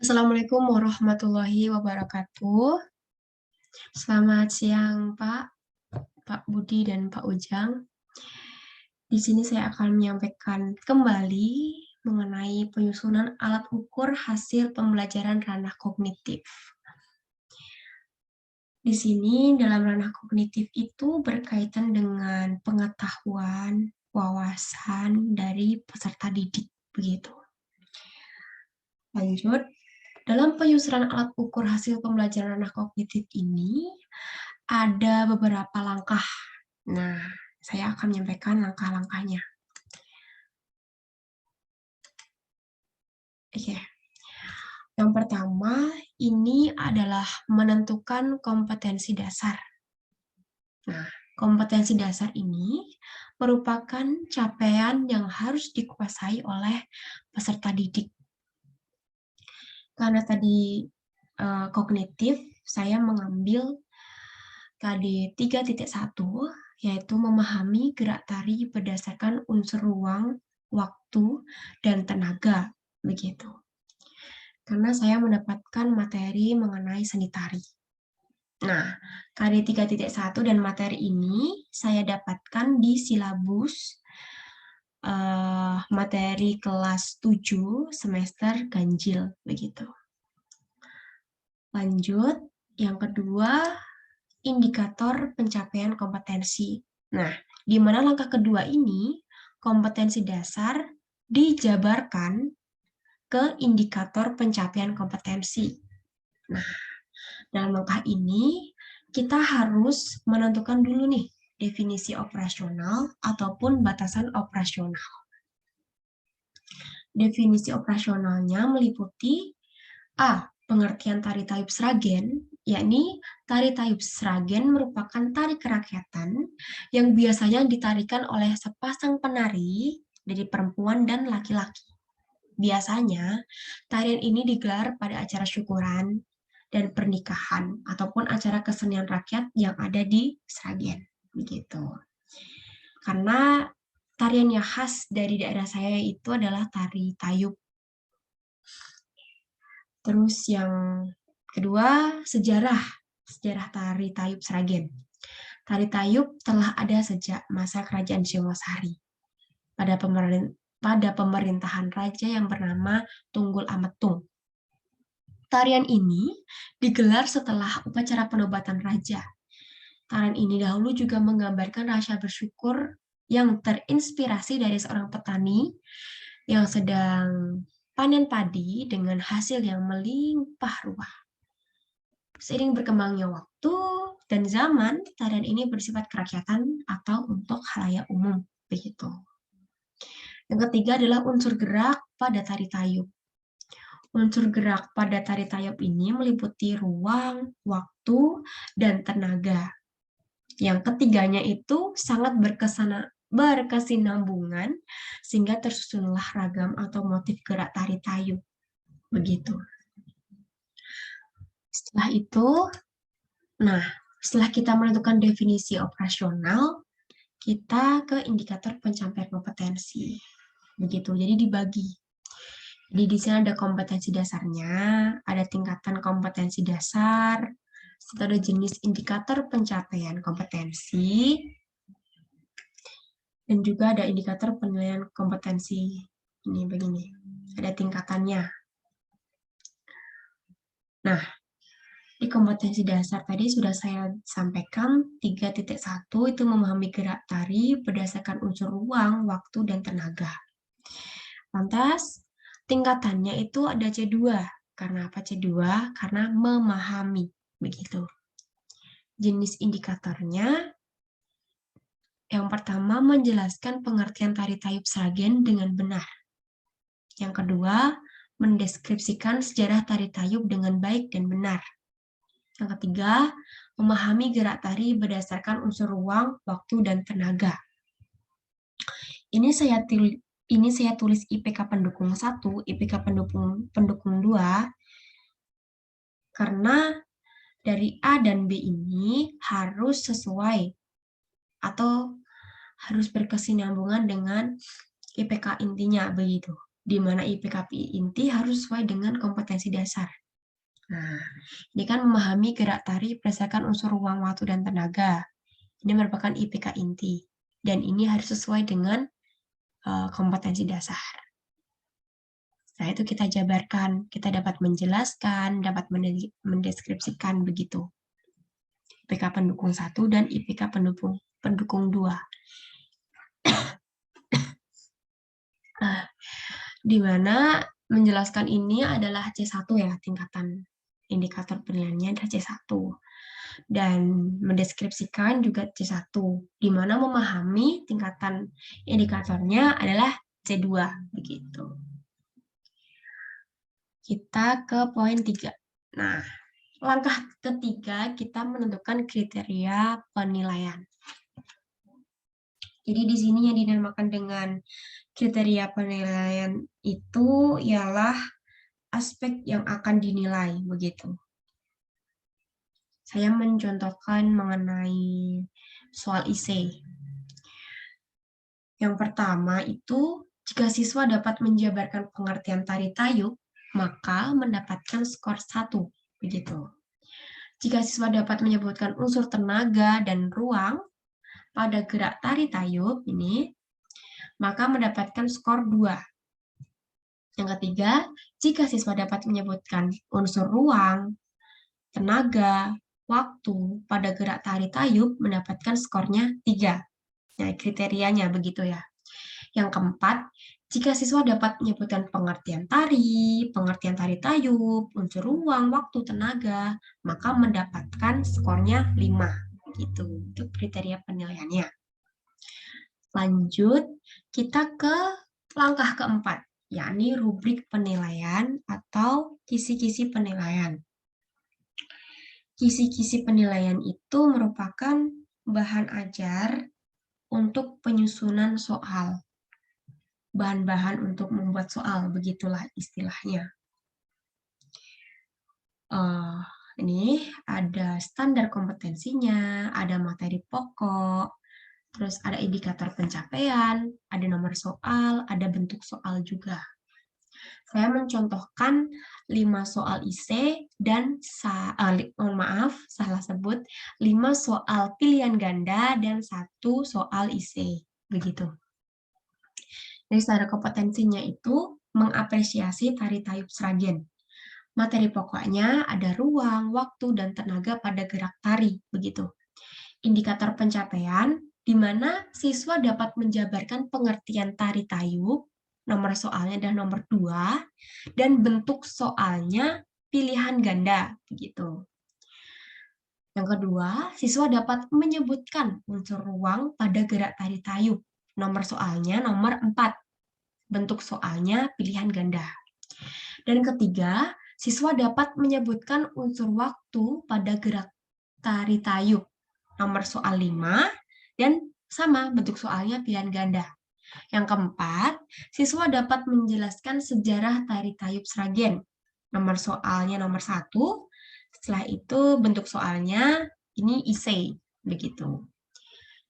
Assalamualaikum warahmatullahi wabarakatuh. Selamat siang, Pak Budi dan Pak Ujang. Di sini saya akan menyampaikan kembali mengenai penyusunan alat ukur hasil pembelajaran ranah kognitif. Di sini dalam ranah kognitif itu berkaitan dengan pengetahuan, wawasan dari peserta didik, begitu. Lanjut. Dalam penyusunan alat ukur hasil pembelajaran ranah kognitif ini, ada beberapa langkah. Nah, saya akan menyampaikan langkah-langkahnya. Oke. Yang pertama, ini adalah menentukan kompetensi dasar. Nah, kompetensi dasar ini merupakan capaian yang harus dikuasai oleh peserta didik. Karena tadi kognitif, saya mengambil KD 3.1, yaitu memahami gerak tari berdasarkan unsur ruang, waktu, dan tenaga, begitu. Karena saya mendapatkan materi mengenai seni tari. Nah, KD 3.1 dan materi ini saya dapatkan di silabus materi kelas 7 semester ganjil, begitu. Lanjut, yang kedua, indikator pencapaian kompetensi. Nah, di mana langkah kedua ini, kompetensi dasar dijabarkan ke indikator pencapaian kompetensi. Nah, dalam langkah ini, kita harus menentukan dulu nih, definisi operasional ataupun batasan operasional. Definisi operasionalnya meliputi A. Pengertian tari tayub sragen, yakni tari tayub sragen merupakan tari kerakyatan yang biasanya ditarikan oleh sepasang penari dari perempuan dan laki-laki. Biasanya, tarian ini digelar pada acara syukuran dan pernikahan ataupun acara kesenian rakyat yang ada di Sragen, begitu. Karena tarian yang khas dari daerah saya itu adalah tari tayub. Terus yang kedua, sejarah tari tayub Sragen. Tari tayub telah ada sejak masa kerajaan Singosari pada pemerintahan raja yang bernama Tunggul Ametung. Tarian ini digelar setelah upacara penobatan raja. Tarian ini dahulu juga menggambarkan rasa bersyukur yang terinspirasi dari seorang petani yang sedang panen padi dengan hasil yang melimpah ruah. Seiring berkembangnya waktu dan zaman, tarian ini bersifat kerakyatan atau untuk khalayak umum, begitu. Yang ketiga adalah unsur gerak pada tari tayub. Unsur gerak pada tari tayub ini meliputi ruang, waktu, dan tenaga. Yang ketiganya itu sangat berkesinambungan sehingga tersusunlah ragam atau motif gerak tari tayub. Begitu. Setelah itu, setelah kita menentukan definisi operasional, kita ke indikator pencapaian kompetensi. Begitu. Jadi dibagi. Jadi di sini ada kompetensi dasarnya, ada tingkatan kompetensi dasar, serta ada jenis indikator pencapaian kompetensi, dan juga ada indikator penilaian kompetensi. Ini begini, ada tingkatannya. Nah, di kompetensi dasar tadi sudah saya sampaikan 3.1 itu memahami gerak tari berdasarkan unsur ruang, waktu, dan tenaga. Lantas, tingkatannya itu ada C2. Karena apa C2? Karena memahami. Begitu. Jenis indikatornya, yang pertama menjelaskan pengertian tari tayub Sragen dengan benar. Yang kedua, mendeskripsikan sejarah tari tayub dengan baik dan benar. Yang ketiga, memahami gerak tari berdasarkan unsur ruang, waktu, dan tenaga. Ini saya tulis IPK pendukung 1, IPK pendukung 2, karena dari A dan B ini harus sesuai atau harus berkesinambungan dengan IPK intinya, begitu. di mana IPK-PI inti harus sesuai dengan kompetensi dasar. Nah, ini kan memahami gerak tari berdasarkan unsur ruang, waktu, dan tenaga. Ini merupakan IPK inti, dan ini harus sesuai dengan kompetensi dasar. Setelah itu kita jabarkan, kita dapat menjelaskan, dapat mendeskripsikan begitu. IPK pendukung 1 dan IPK pendukung 2. Di mana menjelaskan ini adalah C1 ya, tingkatan indikator penilaiannya adalah C1. Dan mendeskripsikan juga C1, di mana memahami tingkatan indikatornya adalah C2, begitu. Kita ke poin 3. Nah, langkah ketiga kita menentukan kriteria penilaian. Jadi di sini yang dinamakan dengan kriteria penilaian itu ialah aspek yang akan dinilai, begitu. Saya mencontohkan mengenai soal IC. Yang pertama itu, jika siswa dapat menjabarkan pengertian tari tayub, maka mendapatkan skor 1, begitu. Jika siswa dapat menyebutkan unsur tenaga dan ruang pada gerak tari tayub ini, maka mendapatkan skor 2. Yang ketiga, jika siswa dapat menyebutkan unsur ruang, tenaga, waktu pada gerak tari tayub, mendapatkan skornya 3. Nah, kriterianya begitu ya. Yang keempat, jika siswa dapat menyebutkan pengertian tari tayub, unsur ruang, waktu, tenaga, maka mendapatkan skornya 5. Begitu untuk kriteria penilaiannya. Lanjut, kita ke langkah keempat, yakni rubrik penilaian atau kisi-kisi penilaian. Kisi-kisi penilaian itu merupakan bahan ajar untuk penyusunan soal. Bahan-bahan untuk membuat soal, begitulah istilahnya. Ini ada standar kompetensinya, ada materi pokok, terus ada indikator pencapaian, ada nomor soal, ada bentuk soal juga. Saya mencontohkan 5 soal IC dan, salah sebut, 5 soal pilihan ganda dan 1 soal IC, begitu. Jadi standar kompetensinya itu mengapresiasi tari tayub Sragen. Materi pokoknya ada ruang, waktu, dan tenaga pada gerak tari, begitu. Indikator pencapaian, di mana siswa dapat menjabarkan pengertian tari tayub, nomor soalnya adalah nomor 2, dan bentuk soalnya pilihan ganda, begitu. Yang kedua, siswa dapat menyebutkan unsur ruang pada gerak tari tayub, nomor soalnya nomor 4, bentuk soalnya pilihan ganda. Dan ketiga, siswa dapat menyebutkan unsur waktu pada gerak tari tayub, nomor soal 5, dan sama bentuk soalnya pilihan ganda. Yang keempat, siswa dapat menjelaskan sejarah tari tayub Sragen, nomor soalnya nomor 1, setelah itu bentuk soalnya ini IC, begitu.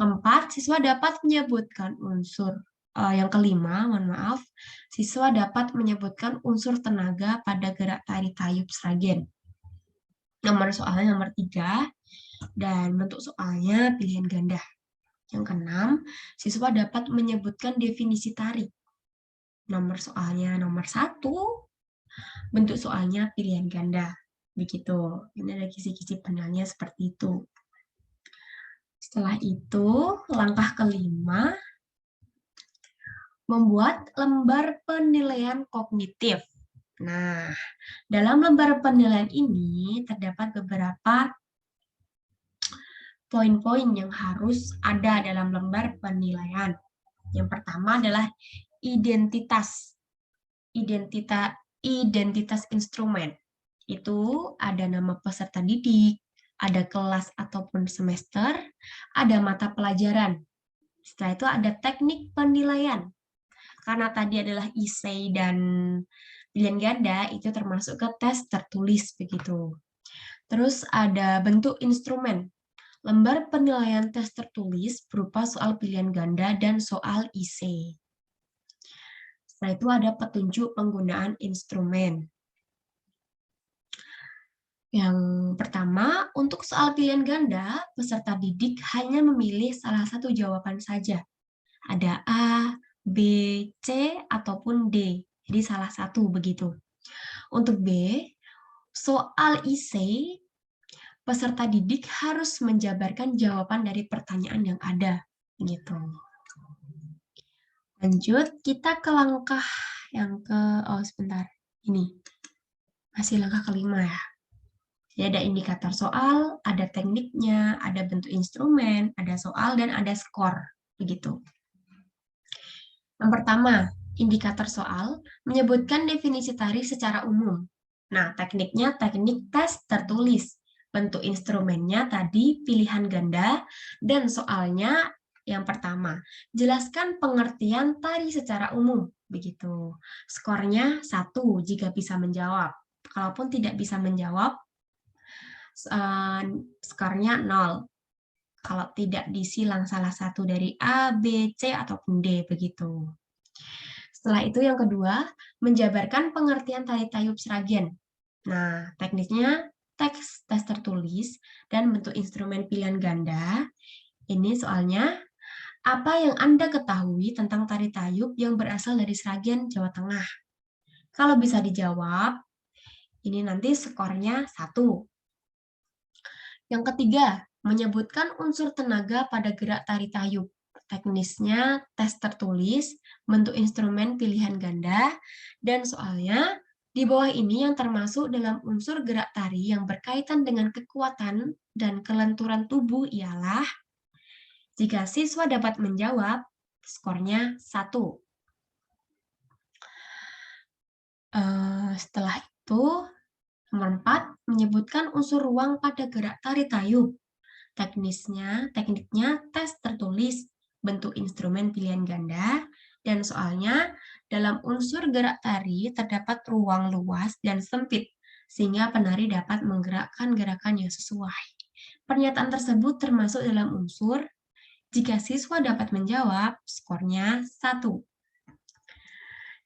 Keempat, siswa dapat menyebutkan unsur yang kelima, mohon maaf, siswa dapat menyebutkan unsur tenaga pada gerak tari tayub Sragen. Nomor soalnya nomor 3, dan bentuk soalnya pilihan ganda. Yang keenam, siswa dapat menyebutkan definisi tari. Nomor soalnya nomor 1, bentuk soalnya pilihan ganda. Begitu, ini ada kisi-kisi penilaiannya seperti itu. Setelah itu, langkah kelima, membuat lembar penilaian kognitif. Nah, dalam lembar penilaian ini terdapat beberapa poin-poin yang harus ada dalam lembar penilaian. Yang pertama adalah identitas instrumen. Itu ada nama peserta didik, ada kelas ataupun semester, ada mata pelajaran. Setelah itu ada teknik penilaian. Karena tadi adalah IC dan pilihan ganda, itu termasuk ke tes tertulis, begitu. Terus ada bentuk instrumen. Lembar penilaian tes tertulis berupa soal pilihan ganda dan soal IC. Setelah itu ada petunjuk penggunaan instrumen. Yang pertama, untuk soal pilihan ganda, peserta didik hanya memilih salah satu jawaban saja. Ada A, B, C, ataupun D. Jadi salah satu begitu. Untuk B, soal essay, peserta didik harus menjabarkan jawaban dari pertanyaan yang ada. Gitu. Lanjut, kita ke langkah yang sebentar. Ini, masih langkah kelima ya. Jadi ada indikator soal, ada tekniknya, ada bentuk instrumen, ada soal, dan ada skor. Begitu. Yang pertama, indikator soal menyebutkan definisi tari secara umum. Nah, tekniknya teknik tes tertulis. Bentuk instrumennya tadi pilihan ganda, dan soalnya yang pertama, jelaskan pengertian tari secara umum. Begitu. Skornya 1 jika bisa menjawab. Kalaupun tidak bisa menjawab, skornya 0. Kalau tidak disilang salah satu dari A, B, C, ataupun D, begitu. Setelah itu yang kedua, menjabarkan pengertian tari tayub Sragen. Nah, teknisnya teks tes tertulis dan bentuk instrumen pilihan ganda. Ini soalnya, apa yang Anda ketahui tentang tari tayub yang berasal dari Sragen, Jawa Tengah? Kalau bisa dijawab, ini nanti skornya 1. Yang ketiga, menyebutkan unsur tenaga pada gerak tari tayub. Teknisnya tes tertulis, bentuk instrumen pilihan ganda, dan soalnya di bawah ini yang termasuk dalam unsur gerak tari yang berkaitan dengan kekuatan dan kelenturan tubuh ialah, jika siswa dapat menjawab, skornya 1. Setelah itu, nomor 4, menyebutkan unsur ruang pada gerak tari tayub. Tekniknya tes tertulis, bentuk instrumen pilihan ganda, dan soalnya dalam unsur gerak tari terdapat ruang luas dan sempit, sehingga penari dapat menggerakkan gerakan yang sesuai. Pernyataan tersebut termasuk dalam unsur, jika siswa dapat menjawab, skornya 1.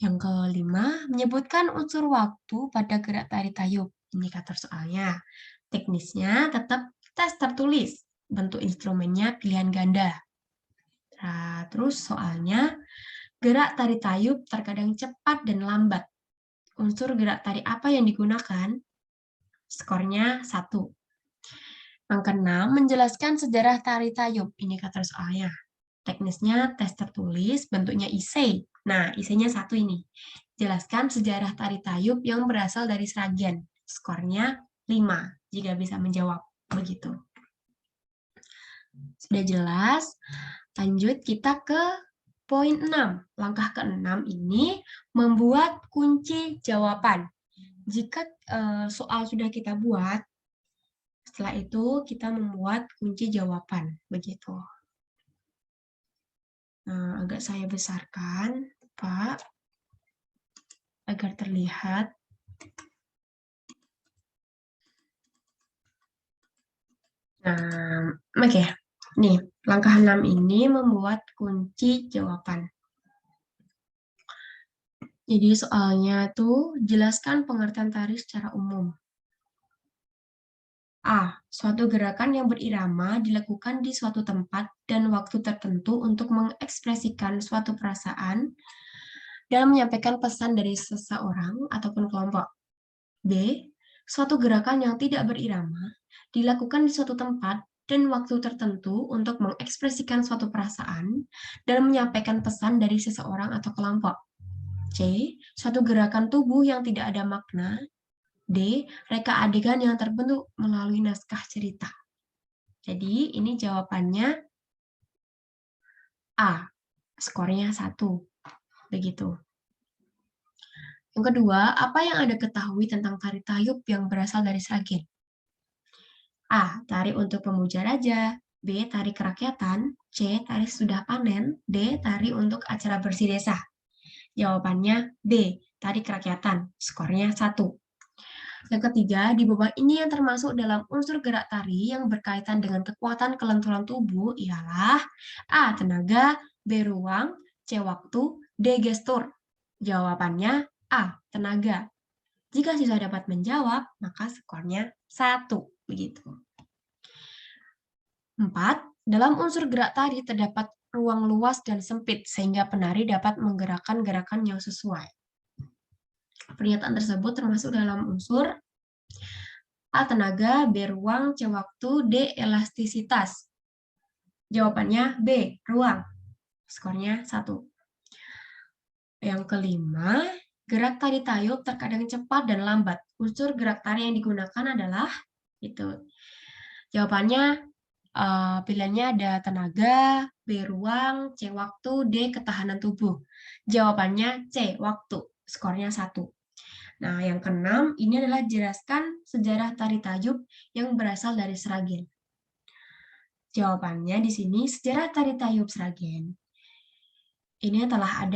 Yang kelima, menyebutkan unsur waktu pada gerak tari tayub, indikator soalnya. Teknisnya tetap tes tertulis, bentuk instrumennya pilihan ganda. Nah, terus soalnya, gerak tari tayub terkadang cepat dan lambat. Unsur gerak tari apa yang digunakan? Skornya 1. Yang keenam, menjelaskan sejarah tari tayub, indikator soalnya. Teknisnya tes tertulis, bentuknya essay. Nah, essay-nya 1 ini. Jelaskan sejarah tari tayub yang berasal dari Sragen. Skornya 5, jika bisa menjawab. Begitu. Sudah jelas? Lanjut kita ke poin 6. Langkah ke-6 ini membuat kunci jawaban. Jika soal sudah kita buat, setelah itu kita membuat kunci jawaban. Begitu. Nah, agak saya besarkan, Pak, agar terlihat. Nah, oke. Nih, langkah 6 ini membuat kunci jawaban. Jadi soalnya tuh jelaskan pengertian tari secara umum. A. Suatu gerakan yang berirama dilakukan di suatu tempat dan waktu tertentu untuk mengekspresikan suatu perasaan dan menyampaikan pesan dari seseorang ataupun kelompok. B. Suatu gerakan yang tidak berirama dilakukan di suatu tempat dan waktu tertentu untuk mengekspresikan suatu perasaan dan menyampaikan pesan dari seseorang atau kelompok. C. Suatu gerakan tubuh yang tidak ada makna. D. Reka adegan yang terbentuk melalui naskah cerita. Jadi ini jawabannya A. Skornya 1. Begitu. Yang kedua, apa yang Anda ketahui tentang tari tayub yang berasal dari Sragen? A. Tari untuk pemuja raja. B. Tari kerakyatan. C. Tari sudah panen. D. Tari untuk acara bersih desa. Jawabannya B. Tari kerakyatan. Skornya 1. Yang ketiga, di bawah ini yang termasuk dalam unsur gerak tari yang berkaitan dengan kekuatan kelenturan tubuh ialah A. Tenaga, B. Ruang, C. Waktu, D. Gestur. Jawabannya A, tenaga. Jika siswa dapat menjawab, maka skornya 1. Begitu. 4. Dalam unsur gerak tari terdapat ruang luas dan sempit, sehingga penari dapat menggerakkan gerakan yang sesuai. Pernyataan tersebut termasuk dalam unsur A, tenaga, B, ruang, C, waktu, D, elastisitas. Jawabannya B, ruang. Skornya 1. Yang kelima, gerak tari tayub terkadang cepat dan lambat. Unsur gerak tari yang digunakan adalah itu. Jawabannya pilihannya ada tenaga, B, ruang, C, waktu, D, ketahanan tubuh. Jawabannya C, waktu. Skornya 1. Nah, yang keenam, ini adalah jelaskan sejarah tari tayub yang berasal dari Sragen. Jawabannya di sini, sejarah tari tayub Sragen ini telah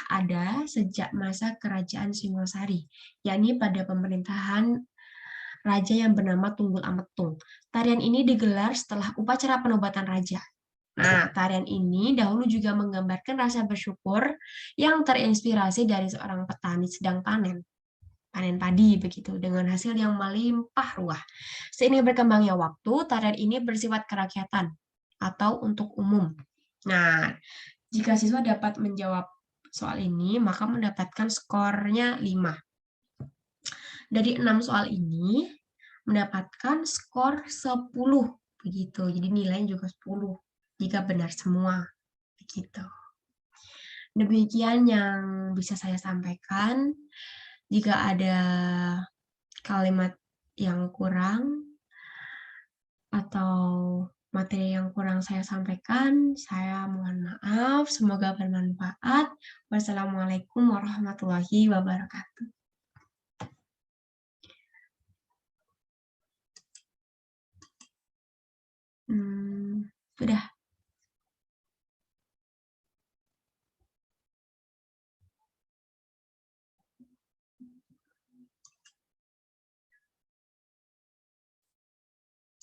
ada sejak masa kerajaan Singosari, yakni pada pemerintahan raja yang bernama Tunggul Ametung. Tarian ini digelar setelah upacara penobatan raja. Nah, tarian ini dahulu juga menggambarkan rasa bersyukur yang terinspirasi dari seorang petani sedang panen padi begitu, dengan hasil yang melimpah ruah. Seiring berkembangnya waktu, tarian ini bersifat kerakyatan atau untuk umum. Nah, jika siswa dapat menjawab soal ini, maka mendapatkan skornya 5. Dari 6 soal ini, mendapatkan skor 10. Begitu, jadi nilainya juga 10. Jika benar semua. Begitu. Demikian yang bisa saya sampaikan. Jika ada kalimat yang kurang, atau materi yang kurang saya sampaikan, saya mohon maaf. Semoga bermanfaat. Wassalamualaikum warahmatullahi wabarakatuh. Sudah.